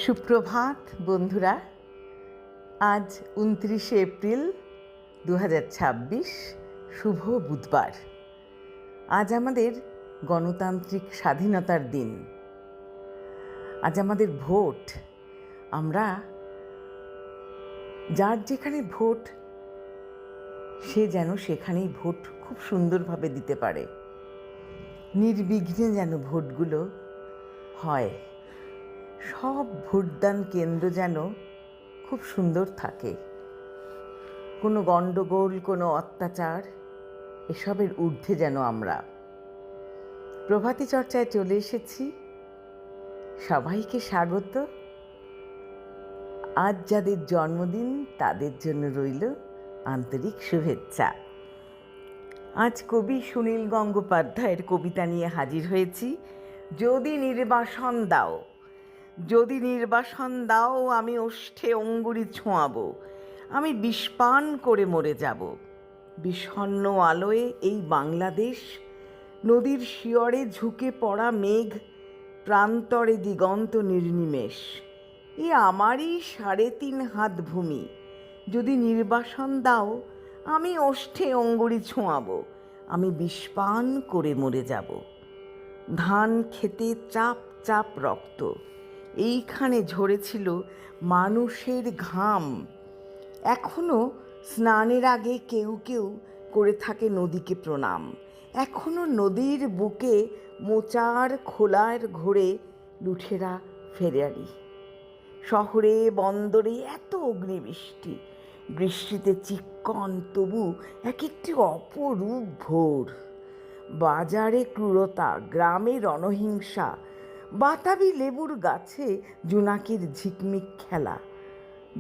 সুপ্রভাত বন্ধুরা। আজ 29শে এপ্রিল 2026, শুভ বুধবার। আজ আমাদের গণতান্ত্রিক স্বাধীনতার দিন। আজ আমাদের ভোট। আমরা যার যেখানে ভোট, সে যেন সেখানেই ভোট খুব সুন্দরভাবে দিতে পারে, নির্বিঘ্নে যেন ভোটগুলো হয়। সব ভোটদান কেন্দ্র যেন খুব সুন্দর থাকে, কোনো গণ্ডগোল, কোনো অত্যাচার এসবের ঊর্ধ্বে যেন আমরা। প্রভাতী চর্চায় চলে এসেছি। সবাইকে স্বাগত। আজ যাদের জন্মদিন তাদের জন্য রইল আন্তরিক শুভেচ্ছা। আজ কবি সুনীল গঙ্গোপাধ্যায়ের কবিতা নিয়ে হাজির হয়েছি। যদি নির্বাসন দাও, যদি নির্বাসন দাও, আমি ওষ্ঠে অঙ্গুরি ছোঁয়াবো, আমি বিষপান করে মরে যাব। বিষণ্ণ আলোয় এই বাংলাদেশ, নদীর শিয়রে ঝুঁকে পড়া মেঘ, প্রান্তরে দিগন্ত নির্নিমেষ। এ আমারই 3.5 হাত ভূমি। যদি নির্বাসন দাও, আমি ওষ্ঠে অঙ্গুরি ছোঁয়াবো, আমি বিষপান করে মরে যাব। ধান খেতে চাপ চাপ রক্ত, এইখানে ঝরেছিল মানুষের ঘাম। এখনও স্নানের আগে কেউ কেউ করে থাকে নদীকে প্রণাম। এখনও নদীর বুকে মোচার খোলার ঘোরে লুঠেরা ফেরারি। শহরে বন্দরে এত অগ্নিবৃষ্টি, বৃষ্টিতে চিক্কন, তবু এক একটি অপরূপ ভোর। বাজারে ক্রূরতা, গ্রামে রণহিংসা, বাতাবি লেবুর গাছে জোনাকির ঝিকমিক খেলা,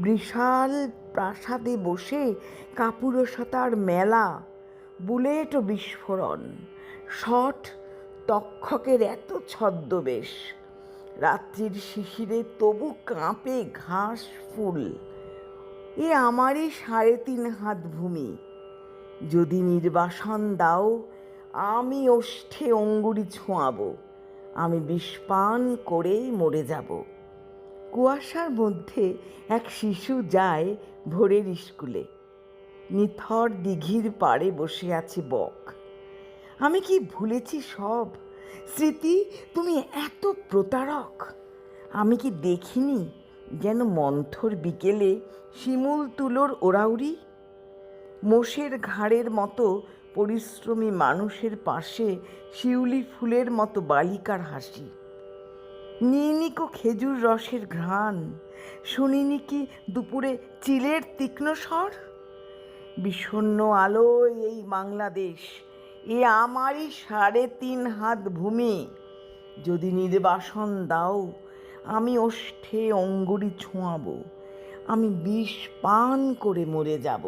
বিশাল প্রাসাদে বসে কাপুরুষতার মেলা, বুলেট ও বিস্ফোরণ, শট তক্ষকের এত ছদ্মবেশ। রাত্রির শিশিরে তবু কাঁপে ঘাস ফুল। এ আমারই 3.5 হাত ভূমি। যদি নির্বাসন দাও, আমি ওষ্ঠে অঙ্গুরি ছোঁয়াবো, আমি বিষপান করেই মরে যাব। কুয়াশার মধ্যে এক শিশু যায় ভোরের স্কুলে। নিথর দিঘির পাড়ে বসে আছে বক। আমি কি ভুলেছি সব স্মৃতি? তুমি এত প্রতারক। আমি কি দেখিনি যেন মন্থর বিকেলে শিমুল তুলোর ওরাউরি, মোষের ঘাড়ের মতো পরিশ্রমী মানুষের পাশে শিউলি ফুলের মতো বালিকার হাসি। নিনিকো খেজুর রসের ঘ্রাণ, শুনিনি কি দুপুরে চিলের তীক্ষ্ণ স্বর। বিষণ্ণ আলোয় এই বাংলাদেশ, এ আমারই 3.5 হাত ভূমি। যদি নির্বাসন দাও, আমি ওষ্ঠে অঙ্গুরি ছোঁয়াবো, আমি বিষ পান করে মরে যাব।